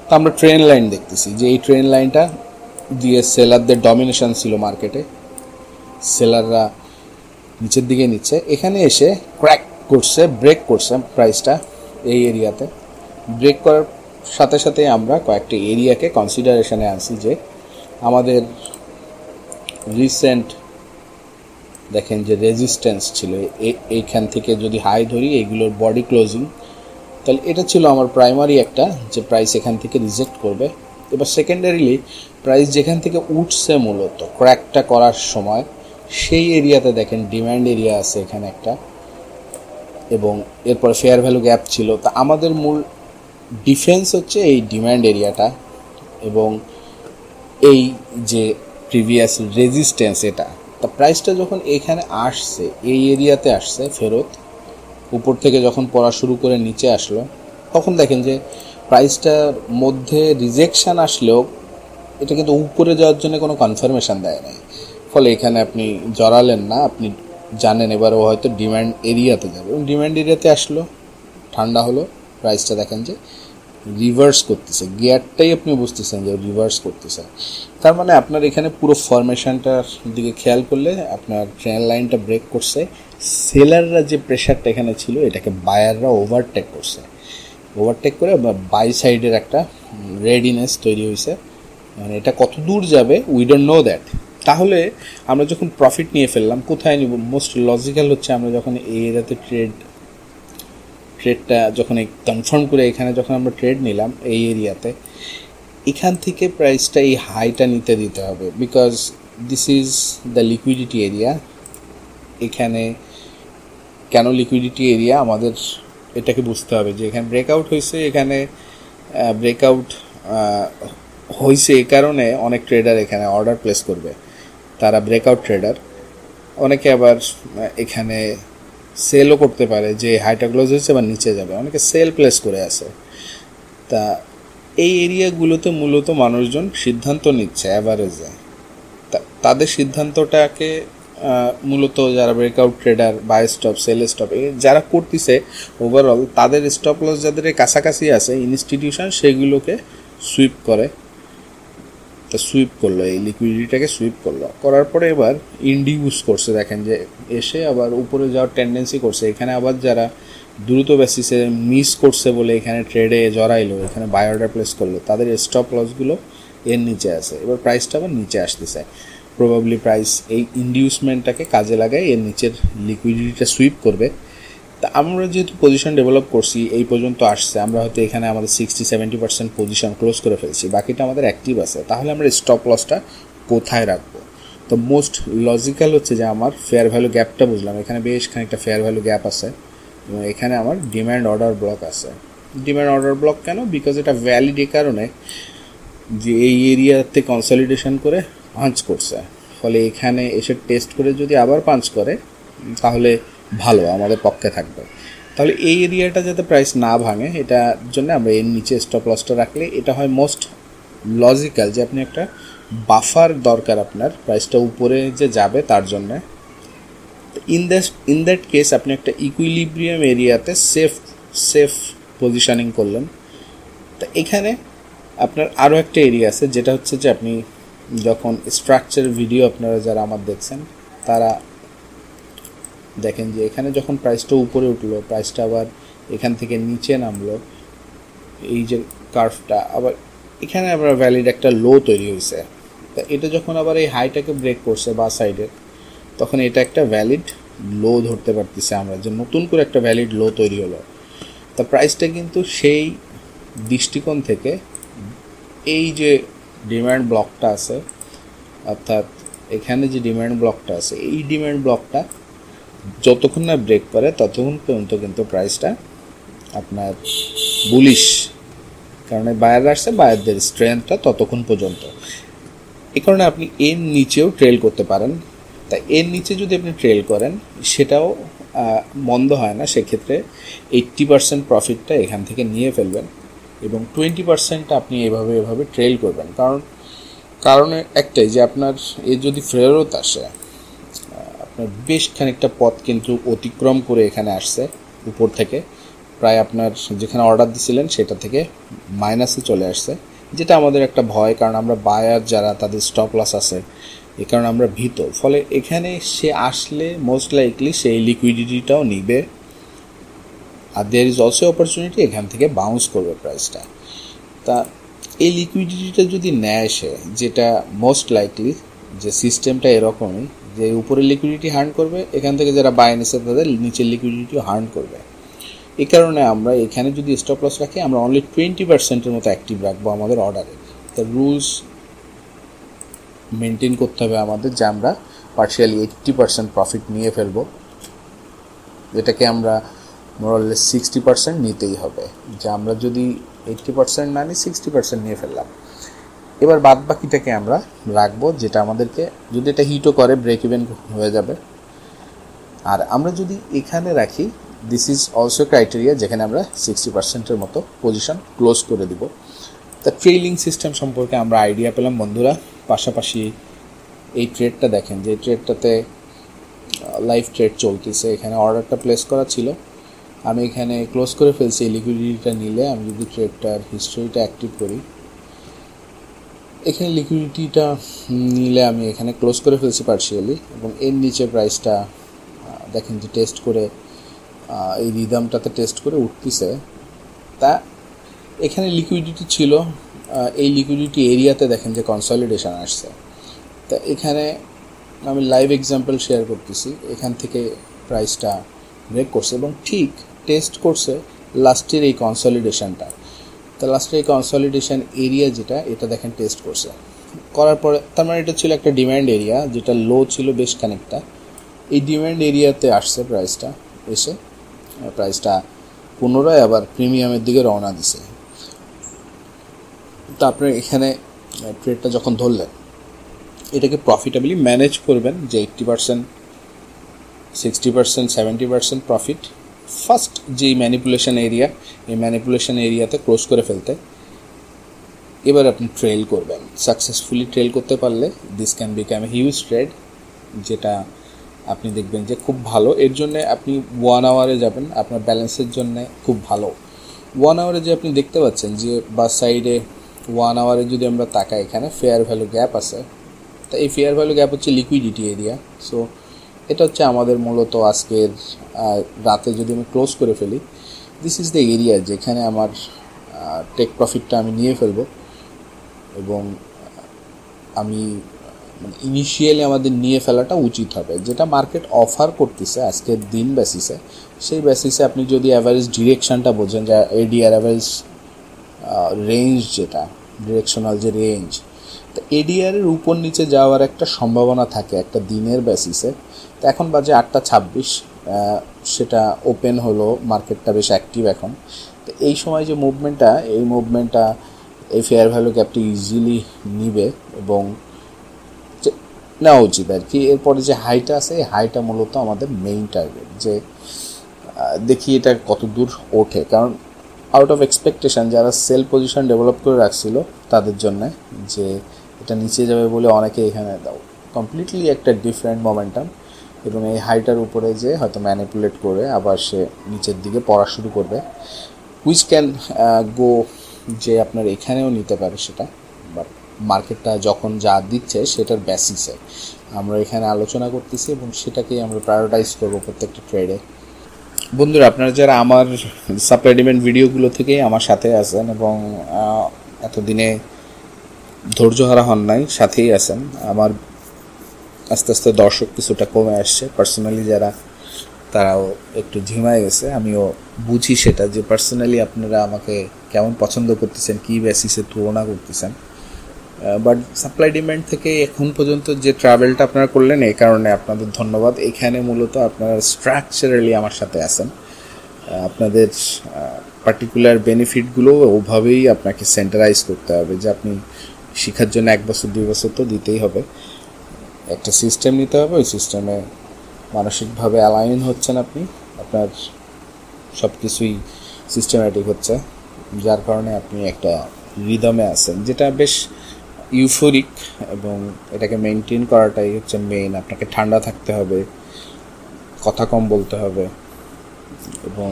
তো আমরা train line দেখতেছি যে এই ট্রেন লাইনটা দিয়ে সেলারদের ডমিনেশন ছিল মার্কেটে, সেলাররা নিচের দিকে নিচ্ছে, এখানে এসে ক্র্যাক করছে, ব্রেক করছে প্রাইসটা এই এরিয়াতে। ব্রেক করার সাথে সাথে আমরা কয়েকটি এরিয়াকে কনসিডারেশনে আনছি যে আমাদের রিসেন্ট দেখেন যে রেজিস্ট্যান্স ছিল এইখান থেকে যদি হাই ধরি এইগুলোর বডি ক্লোজিং, তাহলে এটা ছিল আমার প্রাইমারি একটা যে প্রাইস এখান থেকে রিজেক্ট করবে। এবার সেকেন্ডারিলি প্রাইস যেখান থেকে উঠছে মূলত ক্র্যাকটা করার সময় সেই এরিয়াতে দেখেন ডিম্যান্ড এরিয়া আছে এখানে একটা, এবং এরপর ফেয়ার ভ্যালু গ্যাপ ছিল। তা আমাদের মূল ডিফেন্স হচ্ছে এই ডিম্যান্ড এরিয়াটা এবং এই যে প্রিভিয়াস রেজিস্ট্যান্স এটা। তা প্রাইসটা যখন এখানে আসছে এই এরিয়াতে আসছে ফেরত, উপর থেকে যখন পড়া শুরু করে নিচে আসলো, তখন দেখেন যে প্রাইসটার মধ্যে রিজেকশান আসলেও এটা কিন্তু উপরে যাওয়ার জন্য কোনো কনফার্মেশন দেয় নাই, ফলে এখানে আপনি জড়ালেন না, আপনি জানেন এবারও হয়তো ডিম্যান্ড এরিয়াতে যাবে, এবং ডিম্যান্ড এরিয়াতে আসলো, ঠান্ডা হলো, প্রাইসটা দেখেন যে রিভার্স করতেছে, গিয়ারটাই আপনি বুঝতেছেন যে রিভার্স করতেছে। তার মানে আপনার এখানে পুরো ফরমেশনটার দিকে খেয়াল করলে আপনার ট্রেন লাইনটা ব্রেক করছে, সেলাররা যে প্রেশারটা এখানে ছিল এটাকে বায়াররা ওভারটেক করছে, ওভারটেক করে বাই সাইডের একটা রেডিনেস তৈরি হয়েছে। মানে এটা কত দূর যাবে উই ডোন্ট নো দ্যাট। তাহলে আমরা যখন প্রফিট নিয়ে ফেললাম কোথায় নিব? মোস্ট লজিক্যাল হচ্ছে আমরা যখন এই এরিয়াতে ট্রেডটা যখন কনফার্ম করে এখানে যখন আমরা ট্রেড নিলাম এই এরিয়াতে, এখান থেকে প্রাইসটা এই হাইটা নিতে দিতে হবে, because this is the liquidity area. এখানে কেন লিকুইডিটি এরিয়া আমাদের এটাকে বুঝতে হবে যে এখানে ব্রেকআউট হয়েছে, এখানে ব্রেকআউট হয়েছে এই কারণে অনেক ট্রেডার এখানে অর্ডার প্লেস করবে, তারা ব্রেকআউট ট্রেডার। অনেকে আবার এখানে সেলও করতে পারে যে হাইটা ক্লোজ হয়েছে বা নিচে যাবে, অনেকে সেল প্লেস করে আছে। তা এই এরিয়াগুলোতে মূলত মানুষজন সিদ্ধান্ত নিচ্ছে অ্যাভারেজে, তাদের সিদ্ধান্তটাকে মূলত যারা breakout trader, buy stop, sell stop যারা করতেছে ওভারঅল তাদের স্টপ লস যাদের কাছাকাছি আছে ইনস্টিটিউশন সেগুলোকে সুইপ করে। তা সুইপ করলো, এই লিকুইডিটিটাকে সুইপ করলো, করার পরে এবার ইন্ডিউস করছে, দেখেন যে এসে আবার উপরে যাওয়ার টেন্ডেন্সি করছে। এখানে আবার যারা দ্রুত বেসিসে মিস করছে বলে এখানে ট্রেডে জড়াইলো, এখানে বাই অর্ডার প্লেস করলো, তাদের স্টপ লসগুলো এর নিচে আছে। এবার প্রাইসটা আবার নিচে আসতেছে, প্রবাবলি প্রাইস এই ইন্ডিউসমেন্টটাকে কাজে লাগায় এর নিচের লিকুইডিটিটা সুইপ করবে। তা আমরা যেহেতু পজিশন ডেভেলপ করছি এই পর্যন্ত আসছে, আমরা হয়তো এখানে আমাদের 60-70% পজিশন ক্লোজ করে ফেলছি, বাকিটা আমাদের অ্যাক্টিভ আছে, তাহলে আমরা স্টপ লসটা কোথায় রাখবো? তো মোস্ট লজিক্যাল হচ্ছে যে আমার ফেয়ার ভ্যালু গ্যাপটা বুঝলাম, এখানে বেশ খানিকটা ফেয়ার ভ্যালু গ্যাপ আছে এবং এখানে আমার ডিম্যান্ড অর্ডার ব্লক আছে। ডিম্যান্ড অর্ডার ব্লক কেন? বিকজ এটা ভ্যালিড এই কারণে যে এই এরিয়াতে কনসলিডেশন করে পাঞ্চ করছে, ফলে এখানে এসে টেস্ট করে যদি আবার পাঞ্চ করে তাহলে ভালো আমাদের পক্ষে থাকবে। তাহলে এই এরিয়াটা যাতে প্রাইস না ভাঙে এটার জন্য আমরা এর নিচে স্টপ লসটা রাখলে এটা হয় মোস্ট লজিক্যাল, যে আপনি একটা বাফার দরকার আপনার প্রাইসটা উপরে যে যাবে তার জন্য। ইন দ্যাট কেস আপনি একটা ইকুইলিব্রিয়াম এরিয়াতে সেফ পজিশনিং করলেন। তো এখানে আপনার আরও একটা এরিয়া আছে যেটা হচ্ছে যে আপনি যখন স্ট্রাকচার ভিডিও আপনারা যারা আমার দেখছেন তারা দেখেন যে এখানে যখন প্রাইসটা উপরে উঠলো, প্রাইসটা আবার এখান থেকে নিচে নামলো, এই যে কার্ভটা আবার এখানে আবার ভ্যালিড একটা লো তৈরি হয়েছে। তা এটা যখন আবার এই হাইটাকে ব্রেক করছে বা সাইডে, তখন এটা একটা ভ্যালিড লো ধরতে পারতেছে আমরা, যে নতুন করে একটা ভ্যালিড লো তৈরি হলো। তা প্রাইসটা কিন্তু সেই দৃষ্টিকোণ থেকে এই যে ডিম্যান্ড ব্লকটা আছে, অর্থাৎ এখানে যে ডিম্যান্ড ব্লকটা আছে এই ডিম্যান্ড ব্লকটা যতক্ষণ না ব্রেক করে ততক্ষণ পর্যন্ত কিন্তু প্রাইসটা আপনার বুলিশ, কারণ বায়ার আসছে, বায়ারদের স্ট্রেংথটা ততক্ষণ পর্যন্ত। এই কারণে আপনি এর নিচেও ট্রেল করতে পারেন। তাই এর নিচে যদি আপনি ট্রেল করেন সেটাও মন্দ হয় না, সেক্ষেত্রে 80% প্রফিটটা এখান থেকে নিয়ে ফেলবেন এবং 20% আপনি এভাবে ট্রেল করবেন। কারণ একটাই যে আপনার যদি ফেরত আসে, আপনার বেশ খানিকটা পথ কিন্তু অতিক্রম করে এখানে আসছে উপর থেকে, প্রায় আপনার যেখানে অর্ডার দিছিলেন সেটা থেকে মাইনাসে চলে আসছে, যেটা আমাদের একটা ভয়, কারণ আমরা বায়ার যারা তাদের স্টপ লস আছে, এই কারণে আমরা ভীত। ফলে এখানে সে আসলে মোস্ট লাইকলি সেই লিকুইডিটিটাও নিবে, আর দেয়ার ইজ অলসো অপরচুনিটি এখান থেকে বাউন্স করবে প্রাইসটা। তা এই লিকুইডিটিটা যদি নেয় সে, যেটা মোস্ট লাইকলি যে সিস্টেমটা এরকমই যে উপরে লিকুইডিটি হার্ন করবে, এখান থেকে যারা বাই নিচ্ছে তাদের নিচের লিকুইডিটিও হার্ন করবে। এই কারণে আমরা এখানে যদি স্টপ লস রাখি, আমরা অনলি 20% মতো অ্যাক্টিভ রাখবো আমাদের অর্ডারে। তো রুলস মেনটেন করতে হবে আমাদের যে আমরা পার্শিয়ালি 80% প্রফিট নিয়ে ফেলবো, এটাকে আমরা মোরাললেস 60% নিতেই হবে। যে আমরা যদি 80% না নিই, 60% নিয়ে ফেললাম, এবার বাদ বাকিটাকে আমরা রাখবো, যেটা আমাদেরকে যদি এটা হিটও করে ব্রেক ইভেন হয়ে যাবে। আর আমরা যদি এখানে রাখি, দিস ইজ অলসো ক্রাইটেরিয়া যেখানে আমরা 60%-এর মতো পজিশন ক্লোজ করে দিব। তা ট্রেইলিং সিস্টেম সম্পর্কে আমরা আইডিয়া পেলাম বন্ধুরা। পাশাপাশি এই ট্রেডটা দেখেন, যে ট্রেডটাতে লাইভ ট্রেড চলতেছে, এখানে অর্ডারটা প্লেস করা ছিল, আমি এখানে ক্লোজ করে ফেলছি। এই লিকুইডিটিটা নিলে আমি যদি ট্রেডটার হিস্টোরিটা অ্যাক্টিভ করি, এখানে লিকুইডিটিটা নিলে আমি এখানে ক্লোজ করে ফেলছি পার্শিয়ালি, এবং এর নিচে প্রাইসটা দেখেন যে টেস্ট করে এই রিদমটাতে টেস্ট করে উঠতেছে। তা এখানে লিকুইডিটি ছিল, এই লিকুইডিটি এরিয়াতে দেখেন যে কনসলিডেশন আসছে। তা এখানে আমি লাইভ এক্সাম্পল শেয়ার করতেছি, এখান থেকে প্রাইসটা ব্রেক করছে এবং ঠিক টেস্ট করছে লাস্টের এই কনসলিডেশনটা। তা লাস্টের এই কনসলিডেশন এরিয়া যেটা, এটা দেখেন টেস্ট করছে, করার পরে তার মানে এটা ছিল একটা ডিম্যান্ড এরিয়া, যেটা লো ছিল বেশ খানিকটা। এই ডিম্যান্ড এরিয়াতে আসছে প্রাইসটা, এসে প্রাইসটা পুনরায় আবার প্রিমিয়ামের দিকে রওনা দিছে। তো আপনার এখানে ট্রেডটা যখন ধরলেন, এটাকে প্রফিটেবলি ম্যানেজ করবেন, যে 80%, 60%, 70% প্রফিট ফার্স্ট যেই ম্যানিপুলেশন এরিয়া, এই ম্যানিপুলেশন এরিয়াতে ক্লোজ করে ফেলতে। এবার আপনি ট্রেল করবেন, সাকসেসফুলি ট্রেল করতে পারলে this can become a huge trade, যেটা আপনি দেখবেন যে খুব ভালো। এর জন্যে আপনি 1 আওয়ারে যাবেন, আপনার ব্যালেন্সের জন্যে খুব ভালো। 1 আওয়ারে যে আপনি দেখতে পাচ্ছেন যে বা সাইডে 1 আওয়ারে যদি আমরা তাকাই, এখানে ফেয়ার ভ্যালু গ্যাপ আছে। তো এই ফেয়ার ভ্যালু গ্যাপ হচ্ছে লিকুইডিটি এরিয়া। সো এটা হচ্ছে আমাদের মূলত আজকের রাতে যদি আমি ক্লোজ করে ফেলি, দিস ইজ দ্য এরিয়া যেখানে আমার টেক প্রফিটটা আমি নিয়ে ফেলবো। এবং আমি ইনিশিয়ালি আমাদের নিয়ে ফেলাটা উচিত হবে, যেটা মার্কেট অফার করতেছে আজকের দিন বেসিসে। সেই বেসিসে আপনি যদি অ্যাভারেজ ডিরেকশানটা বোঝেন, যে এডিআর অ্যাভারেজ রেঞ্জ, যেটা ডিরেকশনাল যে রেঞ্জ, তো এডিআরের উপর নিচে যাওয়ার একটা সম্ভাবনা থাকে একটা দিনের বেসিসে। তো এখন বাজে 8:26, সেটা ওপেন হলো, মার্কেটটা বেশ অ্যাক্টিভ এখন। তো এই সময় যে মুভমেন্টটা, এই মুভমেন্টটা এই ফেয়ার ভ্যালু গ্যাপটি ইজিলি নিবে এবং নেওয়া উচিত আর কি। এরপরে যে হাইটা আছে, এই হাইটা মূলত আমাদের মেইন টার্গেট, যে দেখি এটা কত দূর ওঠে। কারণ আউট অফ এক্সপেকটেশন যারা সেল পজিশন ডেভেলপ করে রাখছিল তাদের জন্য, যে এটা নিচে যাবে বলে অনেকে এখানে দাও কমপ্লিটলি একটা ডিফারেন্ট মোমেন্টাম, এবং এই হাইটার উপরে যে হয়তো ম্যানিপুলেট করে আবার সে নিচের দিকে পড়া শুরু করবে, হুইচ ক্যান গো, যে আপনার এখানেও নিতে পারে সেটা। বাট মার্কেটটা যখন যা দিচ্ছে সেটার বেসিসে আমরা এখানে আলোচনা করতেছি, এবং সেটাকেই আমরা প্রায়োরিটাইজ করবো প্রত্যেকটা ট্রেডে। বন্ধুরা, আপনারা যারা আমার সাপ্লাই ডিমান্ড ভিডিওগুলো থেকেই আমার সাথে আছেন এবং এতদিনে ধৈর্য হারা হন নাই, সাথেই আছেন, আমার আস্তে আস্তে দর্শক কিছুটা কমে আসছে। পার্সোনালি যারা, তারাও একটু ঝিমায় গেছে, আমিও বুঝি সেটা, যে পার্সোনালি আপনারা আমাকে কেমন পছন্দ করতেছেন, কী বেসিসে তুলনা করতেছেন। বাট সাপ্লাই ডিমান্ড থেকে এখন পর্যন্ত যে ট্রাভেলটা আপনারা করলেন, এই কারণে আপনাদের ধন্যবাদ। এখানে মূলত আপনারা স্ট্রাকচারালি আমার সাথে আছেন, আপনাদের পার্টিকুলার বেনিফিটগুলো ওভাবেই আপনাকে সেন্টারাইজ করতে হবে, যে আপনি শেখার জন্য 1 বছর 2 বছর তো দিতেই হবে। একটা সিস্টেম নিতে হবে, ওই সিস্টেমে মানসিকভাবে অ্যালাইন হচ্ছেন আপনি, আপনার সব কিছুই সিস্টেম্যাটিক হচ্ছে, যার কারণে আপনি একটা রিদমে আছেন, যেটা বেশ ইউফোরিক, এবং এটাকে মেনটেন করাটাই হচ্ছে মেইন। আপনাকে ঠান্ডা থাকতে হবে, কথা কম বলতে হবে, এবং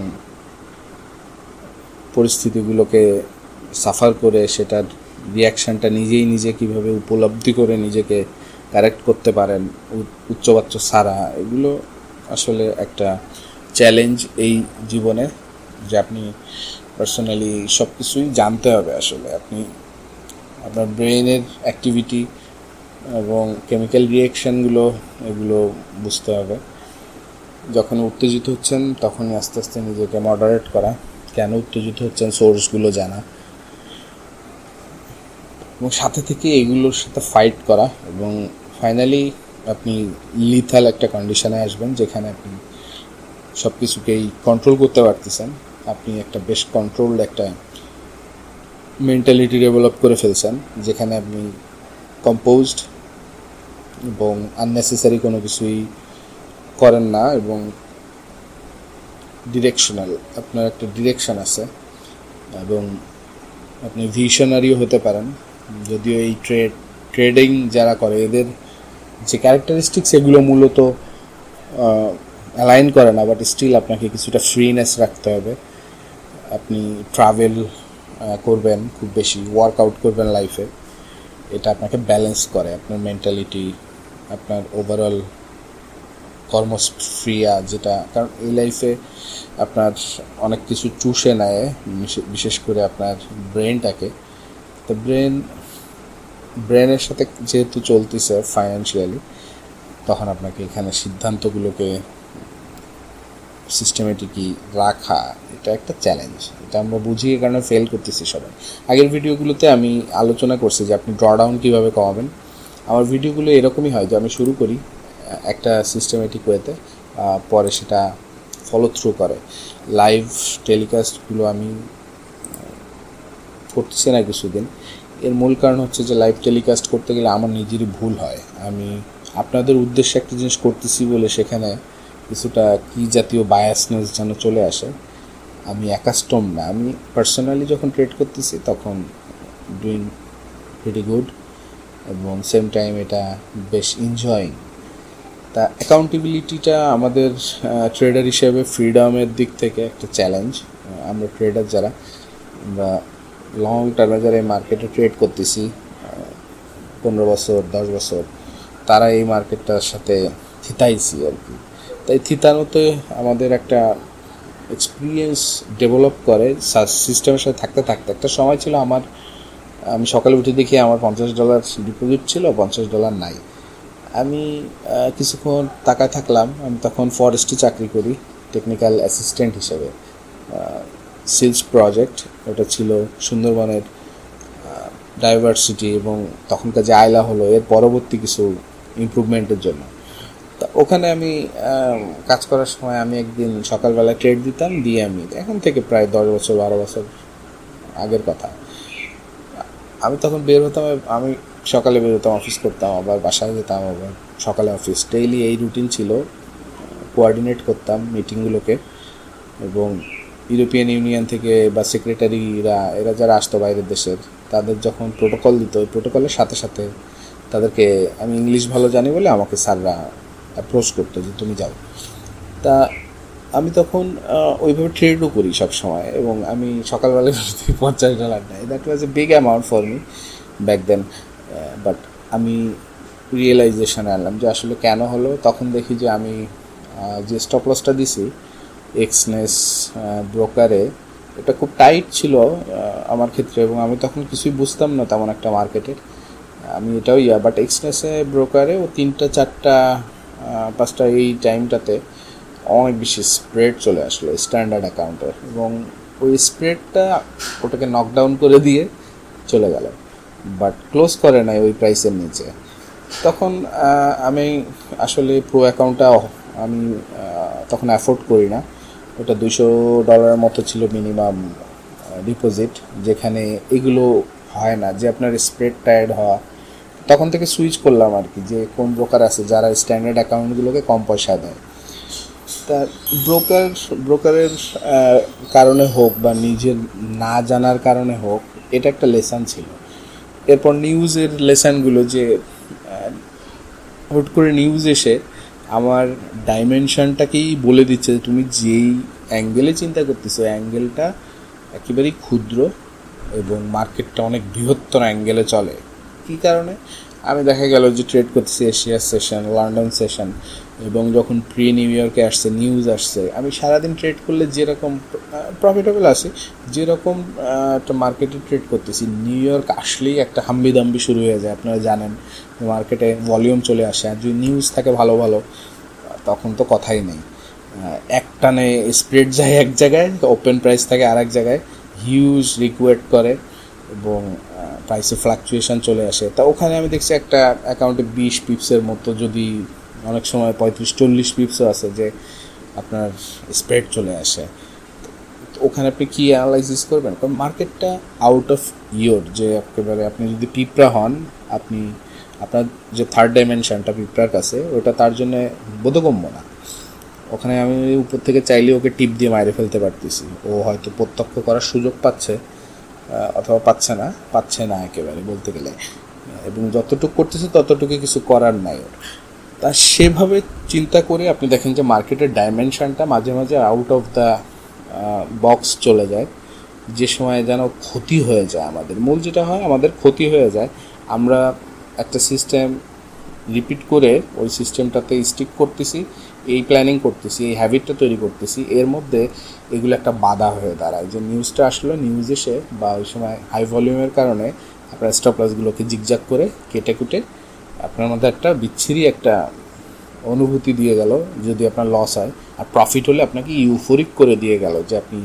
পরিস্থিতিগুলোকে সাফার করে সেটার রিয়াকশানটা নিজে কীভাবে উপলব্ধি করে নিজেকে কারেক্ট করতে পারেন উচ্চবাচ্য ছাড়া, এগুলো আসলে একটা চ্যালেঞ্জ এই জীবনে, যে আপনি পার্সোনালি সব কিছুই জানতে হবে। আসলে আপনি আপনার ব্রেইনের অ্যাক্টিভিটি এবং কেমিক্যাল রিয়াকশানগুলো এগুলো বুঝতে হবে। যখন উত্তেজিত হচ্ছেন তখনই আস্তে আস্তে নিজেকে মডারেট করা, কেন উত্তেজিত হচ্ছেন সোর্সগুলো জানা, এবং সাথে থেকে এগুলোর সাথে ফাইট করা, এবং ফাইনালি আপনি লিথাল একটা কন্ডিশনে আসবেন যেখানে আপনি সব কিছুকেই কন্ট্রোল করতে পারতেছেন। আপনি একটা বেশ কন্ট্রোলড একটা মেন্টালিটি ডেভেলপ করে ফেলছেন, যেখানে আপনি কম্পোজড এবং আননেসেসারি কোনো কিছুই করেন না, এবং ডিরেকশনাল, আপনার একটা ডিরেকশন আছে, এবং আপনি ভিশনারিও হতে পারেন। যদিও এই ট্রেডিং যারা করে এদের যে ক্যারেক্টারিস্টিক্স এগুলো মূলত অ্যালাইন করে না, বাট স্টিল আপনাকে কিছুটা ফ্রিনেস রাখতে হবে। আপনি ট্রাভেল করবেন, খুব বেশি ওয়ার্কআউট করবেন লাইফে, এটা আপনাকে ব্যালেন্স করে আপনার মেন্টালিটি, আপনার ওভারঅল কর্মস্ফিয়া, যেটা কারণ এই লাইফে আপনার অনেক কিছু চুষে নেয়, বিশেষ করে আপনার ব্রেনটাকে। তো ব্রেনের সাথে যেহেতু চলতেছে ফাইন্যান্সিয়ালি, তখন আপনাকে এখানে সিদ্ধান্তগুলোকে সিস্টেমেটিকই রাখা, এটা একটা চ্যালেঞ্জ। এটা আমরা বুঝি, এই কারণে ফেল করতেছি সবাই। আগের ভিডিওগুলোতে আমি আলোচনা করছি যে আপনি ড্রডাউন কীভাবে কমাবেন। আমার ভিডিওগুলো এরকমই হয় যে আমি শুরু করি একটা সিস্টেমেটিক ওয়েতে, পরে সেটা ফলো থ্রু করে। লাইভ টেলিকাস্টগুলো আমি করতেছি না কিছুদিন। এর মূল কারণ হচ্ছে যে লাইভ টেলিকাস্ট করতে গেলে আমার নিজেরই ভুল হয়। আমি আপনাদের উদ্দেশ্যে একটা জিনিস করতেছি বলে সেখানে কিছুটা কী জাতীয় বায়াসনেস যেন চলে আসে। আমি অ্যাকাস্টম না। আমি পার্সোনালি যখন ট্রেড করতেছি তখন ডুইং প্রিটি গুড, এবং সেম টাইম এটা বেশ এনজয়িং। তা অ্যাকাউন্টেবিলিটিটা আমাদের ট্রেডার হিসেবে ফ্রিডমের দিক থেকে একটা চ্যালেঞ্জ। আমরা ট্রেডার যারা, আমরা লং টার্মে যারা এই মার্কেটে ট্রেড করতেছি 15 বছর 10 বছর, তারা এই মার্কেটটার সাথে থিতাইছি আর কি। তাই থিতানোতে আমাদের একটা এক্সপিরিয়েন্স ডেভেলপ করে সিস্টেমের সাথে থাকতে থাকতে। একটা সময় ছিল আমি সকালে উঠে দেখি আমার $50 ডিপোজিট ছিল, $50 নাই। আমি কিছুক্ষণ তাকায় থাকলাম। আমি তখন ফরেস্টে চাকরি করি টেকনিক্যাল অ্যাসিস্ট্যান্ট হিসেবে, সিলস প্রজেক্ট। ওটা ছিল সুন্দরবনের ডাইভার্সিটি এবং তখনকার যে আয়লা হলো এর পরবর্তী কিছু ইমপ্রুভমেন্টের জন্য। তা ওখানে আমি কাজ করার সময় আমি একদিন সকালবেলা ট্রেড দিতাম, দিয়ে আমি এখন থেকে প্রায় 10 বছর 12 বছর আগের কথা। আমি তখন বের হতাম, আমি সকালে বের হতাম, অফিস করতাম, আবার বাসায় যেতাম, আবার সকালে অফিস। ডেইলি এই রুটিন ছিল। কোঅর্ডিনেট করতাম মিটিংগুলোকে, এবং ইউরোপিয়ান ইউনিয়ন থেকে বা সেক্রেটারিরা এরা যারা আসতো বাইরের দেশের, তাদের যখন প্রোটোকল দিত, ওই প্রোটোকলের সাথে সাথে তাদেরকে, আমি ইংলিশ ভালো জানি বলে আমাকে স্যাররা অ্যাপ্রোচ করতো যে তুমি যাও। তা আমি তখন ওইভাবে ট্রেডও করি সব সময়, এবং আমি সকালবেলা $50 নেই। That was a big amount for me back then. But আমি রিয়েলাইজেশনে আনলাম যে আসলে কেন হলো। তখন দেখি যে আমি যে স্টপ লসটা দিছি এক্সনেস ব্রোকারে, এটা খুব টাইট ছিল আমার ক্ষেত্রে, এবং আমি তখন কিছুই বুঝতাম না তেমন একটা মার্কেটের। আমি এটাও বাট এক্সনেসে ব্রোকারে ও 3টা 4টা 5টা এই টাইমটাতে অনেক বেশি স্প্রেড চলে আসলো স্ট্যান্ডার্ড অ্যাকাউন্টে, এবং ওই স্প্রেডটা ওটাকে নকডাউন করে দিয়ে চলে গেল, বাট ক্লোজ করে নাই ওই প্রাইসের নিচে। তখন আমি আসলে প্রো অ্যাকাউন্টটা আমি তখন অ্যাফোর্ড করি না। ওটা $200 মতো ছিল মিনিমাম ডিপোজিট, যেখানে এগুলো হয় না যে আপনার স্প্রেডটা অ্যাড হওয়া। তখন থেকে সুইচ করলাম আর কি, যে কোন ব্রোকার আছে যারা স্ট্যান্ডার্ড অ্যাকাউন্টগুলোকে কম পয়সা দেয়। তা ব্রোকারের কারণে হোক বা নিজের না জানার কারণে হোক, এটা একটা লেসন ছিল। এরপর নিউজের লেসনগুলো, যে হুট করে নিউজ এসে আমার ডাইমেনশনটাকেই বলে দিচ্ছে যে তুমি যেই অ্যাঙ্গেলে চিন্তা করতেছো অ্যাঙ্গেলটা একেবারেই ক্ষুদ্র এবং মার্কেটটা অনেক বৃহত্তর অ্যাঙ্গেলে চলে। কী কারণে? আমি দেখা গেল যে ট্রেড করতেছি এশিয়ার সেশন, লন্ডন সেশন, এবং যখন প্রি নিউ ইয়র্কে আসছে, নিউজ আসছে, আমি সারাদিন ট্রেড করলে যেরকম প্রফিটেবল আসে, যেরকম একটা মার্কেটে ট্রেড করতেছি, নিউ ইয়র্ক আসলেই একটা হাম্বিদাম্বি শুরু হয়ে যায়। আপনারা জানেন মার্কেটে ভলিউম চলে আসে, আর যদি নিউজ থাকে ভালো ভালো তখন তো কথাই নেই। একটানে স্প্রেড যায় এক জায়গায়, ওপেন প্রাইস থাকে আর এক জায়গায়, হিউজ রিকুয়েট করে এবং প্রাইসে ফ্লাকচুয়েশন চলে আসে। তা ওখানে আমি দেখছি একটা অ্যাকাউন্টে 20 পিপসের মতো, যদি অনেক সময় 35-40 পিপসও আছে যে আপনার স্প্রেড চলে আসে। ওখানে আপনি কী অ্যানালাইসিস করবেন? কারণ মার্কেটটা আউট অফ ইয়োর, যে একেবারে আপনি যদি পিঁপড়া হন, আপনি আপনার যে থার্ড ডাইমেনশনটা পিঁপড়ার কাছে, ওটা তার জন্য বোধগম্য না। ওখানে আমি উপর থেকে চাইলে ওকে টিপ দিয়ে মাইরে ফেলতে পারতেছি, ও হয়তো প্রত্যক্ষ করার সুযোগ পাচ্ছে অথবা পাচ্ছে না একেবারে বলতে গেলে, এবং যতটুকু করতেছে ততটুকু কিছু করার নাই ওর। তা সেভাবে চিন্তা করে আপনি দেখেন যে মার্কেটের ডাইমেনশনটা মাঝে মাঝে আউট অফ দ্য বক্স চলে যায়, যে সময় যেন ক্ষতি হয়ে যায় আমাদের। মূল যেটা হয়, আমাদের ক্ষতি হয়ে যায়। আমরা একটা সিস্টেম রিপিট করে ওই সিস্টেমটাতে স্টিক করতেছি, এই প্ল্যানিং করতেছি, এই হ্যাবিটটা তৈরি করতেছি, এর মধ্যে এগুলো একটা বাধা হয়ে দাঁড়ায়। যে নিউজটা আসলো, নিউজ এসে বা ওই সময় হাই ভলিউমের কারণে আপনার স্টপ লসগুলোকে জিগজাগ করে কেটে কুটে আপনার মধ্যে একটা বিচ্ছিরি একটা অনুভূতি দিয়ে গেল যদি আপনার লস হয়, আর প্রফিট হলে আপনাকে ইউফোরিক করে দিয়ে গেল যে আপনি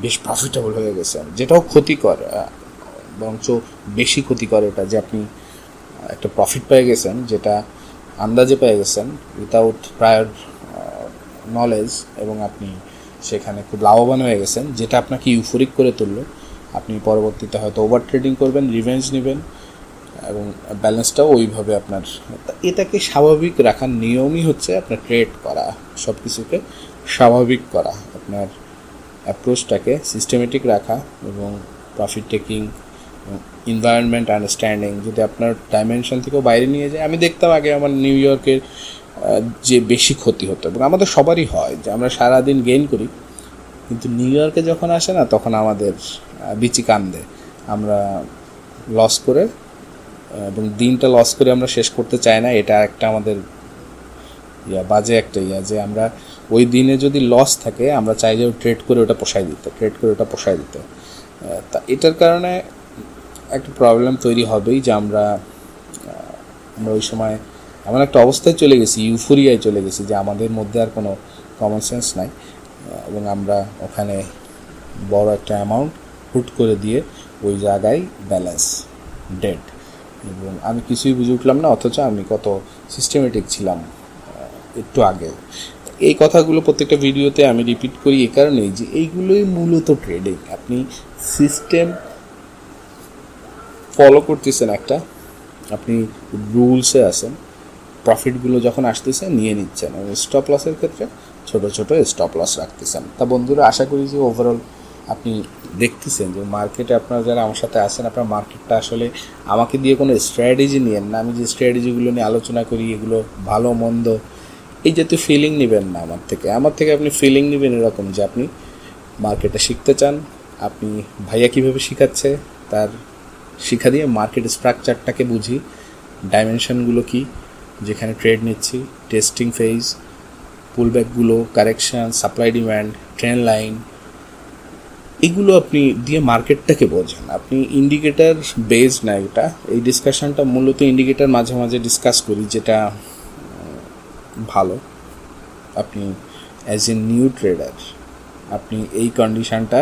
বেশ প্রফিটেবল হয়ে গেছেন, যেটাও ক্ষতিকর, বরঞ্চ বেশি ক্ষতিকর এটা, যে আপনি একটা প্রফিট পেয়ে গেছেন যেটা আন্দাজে পেয়ে গেছেন উইথাউট প্রায়র নলেজ, এবং আপনি সেখানে খুব লাভবান হয়ে গেছেন, যেটা আপনাকে ইউফোরিক করে তুললো। আপনি পরবর্তীতে হয়তো ওভার ট্রেডিং করবেন, রিভেঞ্জ নেবেন, এবং ব্যালেন্সটাও ওইভাবে আপনার। এটাকে স্বাভাবিক রাখার নিয়মই হচ্ছে আপনার ট্রেড করা, সব কিছুকে স্বাভাবিক করা, আপনার অ্যাপ্রোচটাকে সিস্টেমেটিক রাখা এবং প্রফিট টেকিং, এনভায়রনমেন্ট আন্ডারস্ট্যান্ডিং যদি আপনার ডাইমেনশন থেকেও বাইরে নিয়ে যায়। আমি দেখতাম আগে আমার নিউ ইয়র্কের যে বেশি ক্ষতি হতো, এবং আমাদের সবারই হয় যে আমরা সারাদিন গেইন করি, কিন্তু নিউ ইয়র্কে যখন আসে না তখন আমাদের বিচি কান্দে। আমরা লস করে, এবং দিনটা লস করে আমরা শেষ করতে চাই না, এটা একটা আমাদের বাজে একটা যে আমরা ওই দিনে যদি লস থাকে আমরা চাই যে ট্রেড করে ওটা পোষায় দিতে। তা এটার কারণে একটা প্রবলেম তৈরি হবেই যে আমরা ওই সময় এমন একটা অবস্থায় চলে গেছি, ইউফোরিয়ায় চলে গেছি, যে আমাদের মধ্যে আর কোনো কমন সেন্স নাই, এবং আমরা ওখানে বড় একটা অ্যামাউন্ট হুট করে দিয়ে ওই জায়গায় ব্যালেন্স ডেড, এবং আমি কিছুই বুঝে উঠলাম না, অথচ আমি কত সিস্টেমেটিক ছিলাম একটু আগে। এই কথাগুলো প্রত্যেকটা ভিডিওতে আমি রিপিট করি এই কারণেই যে এইগুলোই মূলত ট্রেডিং। আপনি সিস্টেম ফলো করতেছেন, একটা আপনি রুলসে আছেন, প্রফিটগুলো যখন আসতেছে নিয়ে নিচ্ছেন, এবং স্টপ লসের ক্ষেত্রে ছোট ছোট স্টপ লস রাখতেছেন। তা বন্ধুরা, আশা করি যে ওভারঅল আপনি দেখতেছেন যে মার্কেটে আপনারা যারা আমার সাথে আছেন, আপনার মার্কেটটা আসলে আমাকে দিয়ে কোনো স্ট্র্যাটেজি নিয়েন না। আমি যে স্ট্র্যাটেজিগুলো নিয়ে আলোচনা করি এগুলো ভালো মন্দ এই জাতীয় ফিলিং নেবেন না আমার থেকে আপনি ফিলিং নেবেন এরকম যে আপনি মার্কেটে শিখতে চান, আপনি ভাইয়া কীভাবে শেখাচ্ছে তার শিক্ষা দিয়ে মার্কেট স্ট্রাকচারটাকে বুঝি, ডাইমেনশনগুলো কি, যেখানে ট্রেড নিচ্ছি, টেস্টিং ফেজ, পুলব্যাকগুলো, correction, supply demand, trend line, এগুলো আপনি দিয়ে মার্কেটটাকে বোঝেন। আপনি ইন্ডিকেটার বেস না, এটা এই ডিসকাশনটা মূলত ইন্ডিকেটার মাঝে মাঝে ডিসকাস করি, যেটা ভালো। আপনি অ্যাজ এ নিউ ট্রেডার আপনি এই কন্ডিশানটা,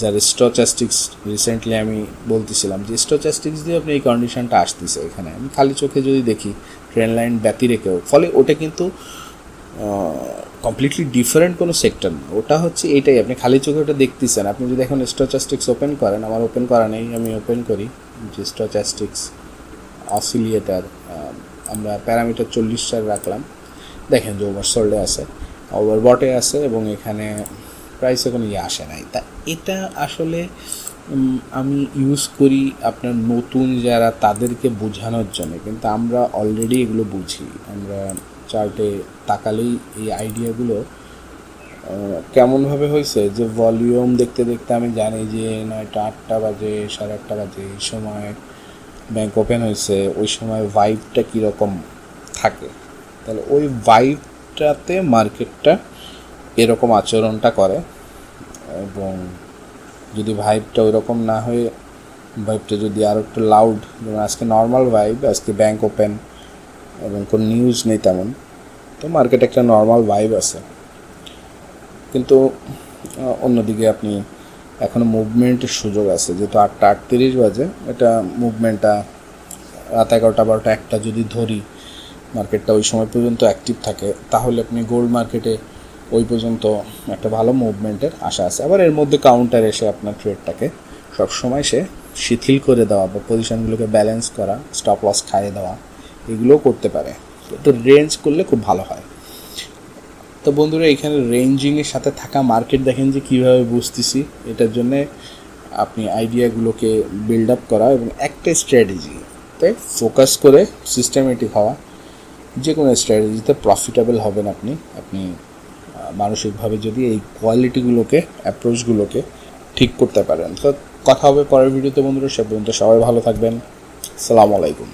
যার স্ট্যাটিস্টিক্স রিসেন্টলি আমি বলতেছিলাম যে স্ট্যাটিস্টিক্স দিয়ে আপনি এই কন্ডিশানটা আসতেছে, এখানে আমি খালি চোখে যদি দেখি ট্রেন্ড লাইন ব্যতি রেখেও, ফলে ওটা কিন্তু কমপ্লিটলি ডিফারেন্ট কোনো সেক্টর না, ওটা হচ্ছে এইটাই, আপনি খালি চোখে ওটা দেখতেছেন। আপনি যদি এখন স্ট্যাটিস্টিক্স ওপেন করেন, আমার ওপেন করা নেই, আমি ওপেন করি যে স্ট্যাটিস্টিক্স অসিলিয়েটার, আমরা প্যারামিটার 40 রাখলাম, দেখেন যে ওভারসোল্ডে আছে, ওভারবটে আছে, এবং এখানে প্রাইসে কোনো আসে নাই। তা এটা আসলে আমি ইউজ করি আপনার নতুন যারা তাদেরকে বোঝানোর জন্য, কিন্তু আমরা অলরেডি এগুলো বুঝি, আমরা চার্টে তাকালেই এই আইডিয়াগুলো কেমনভাবে হয়েছে যে ভলিউম দেখতে দেখতে আমি জানি যে 9টা 8টা বাজে 8:30 বাজে এই সময় ব্যাংক ওপেন হয়েছে, ওই সময় ভাইবটা কীরকম থাকে, তাহলে ওই ভাইবটাতে মার্কেটটা এরকম আচরণটা করে। এবং যদি ভাইবটা ওইরকম না হয়ে ভাইবটা যদি আরও একটু লাউড, যেমন আজকে নর্মাল ভাইব, আজকে ব্যাংক ওপেন এবং কোনো নিউজ নেই তেমন, তো মার্কেটে একটা নর্মাল ভাইব আছে। কিন্তু অন্যদিকে আপনি এখনও মুভমেন্টের সুযোগ আছে, যেহেতু 8:38 বাজে, এটা মুভমেন্টটা রাত 11টা 12টা 1টা যদি ধরি মার্কেটটা ওই সময় পর্যন্ত অ্যাক্টিভ থাকে, তাহলে আপনি গোল্ড মার্কেটে ওই পর্যন্ত একটা ভালো মুভমেন্টের আশা আছে। আবার এর মধ্যে কাউন্টার এসে আপনার ট্রেডটাকে সবসময় সে শিথিল করে দেওয়া বা পজিশনগুলোকে ব্যালেন্স করা, স্টপ লস খাইয়ে দেওয়া, এগুলোও করতে পারে। তো রেঞ্জ করলে খুব ভালো হয়। তো বন্ধুরা, এখানে রেঞ্জিংয়ের সাথে থাকা মার্কেট দেখেন যে কীভাবে বুঝতেছি, এটার জন্যে আপনি আইডিয়াগুলোকে বিল্ড আপ করা এবং একটা স্ট্র্যাটেজিতে ফোকাস করে সিস্টেমেটিক হওয়া। যে কোনো স্ট্র্যাটেজিতে প্রফিটেবল হবেন আপনি মানসিকভাবে যদি এই কোয়ালিটিগুলোকে, অ্যাপ্রোচগুলোকে ঠিক করতে পারেন। তো কথা হবে পরের ভিডিওতে বন্ধুরা, সে পর্যন্ত সবাই ভালো থাকবেন। আসসালামু আলাইকুম।